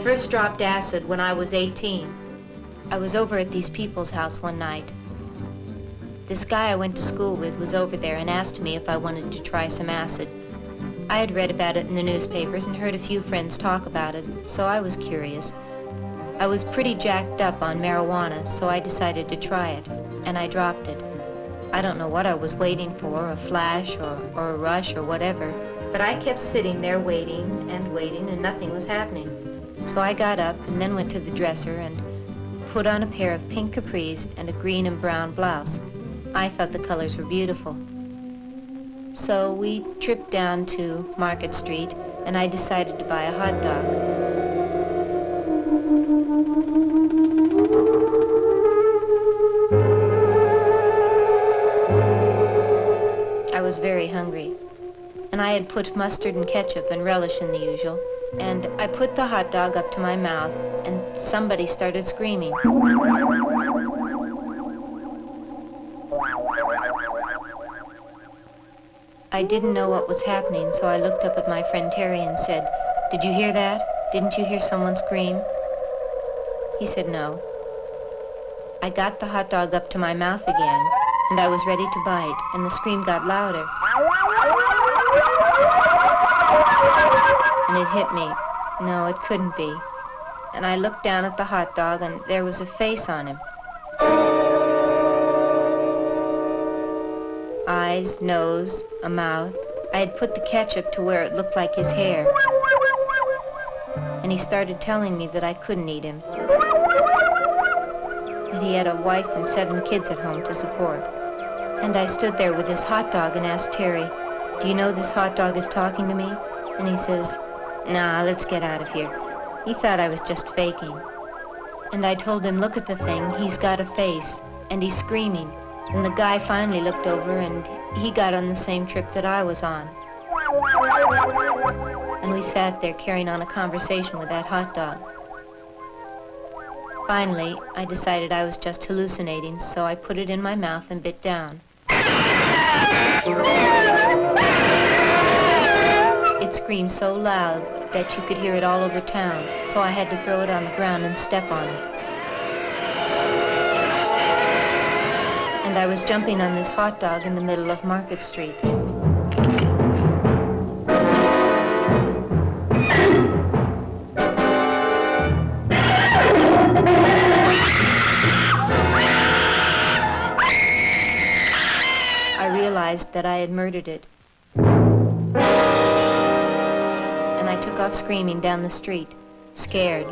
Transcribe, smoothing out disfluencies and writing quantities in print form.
first dropped acid when I was 18. I was over at these people's house one night. This guy I went to school with was over there and asked me if I wanted to try some acid. I had read about it in the newspapers and heard a few friends talk about it, so I was curious. I was pretty jacked up on marijuana, so I decided to try it, and I dropped it. I don't know what I was waiting for, a flash or a rush or whatever, but I kept sitting there waiting, and nothing was happening. So I got up and then went to the dresser and put on a pair of pink capris and a green and brown blouse. I thought the colors were beautiful. So we tripped down to Market Street, and I decided to buy a hot dog. I was very hungry, and I had put mustard and ketchup and relish in the usual, and I put the hot dog up to my mouth, and somebody started screaming. I didn't know what was happening, so I looked up at my friend Terry and said, "Did you hear that? Didn't you hear someone scream?" He said no. I got the hot dog up to my mouth again, and I was ready to bite, and the scream got louder. And it hit me. No, it couldn't be. And I looked down at the hot dog, and there was a face on him. Eyes, nose, a mouth. I had put the ketchup to where it looked like his hair. And he started telling me that I couldn't eat him. That he had a wife and 7 kids at home to support. And I stood there with this hot dog and asked Terry, "Do you know this hot dog is talking to me?" And he says, "Nah, let's get out of here." He thought I was just faking. And I told him, "Look at the thing, he's got a face, and he's screaming." And the guy finally looked over, and he got on the same trip that I was on. And we sat there carrying on a conversation with that hot dog. Finally, I decided I was just hallucinating, so I put it in my mouth and bit down. It screamed so loud that you could hear it all over town, so I had to throw it on the ground and step on it. And I was jumping on this hot dog in the middle of Market Street. I realized that I had murdered it. And I took off screaming down the street, scared.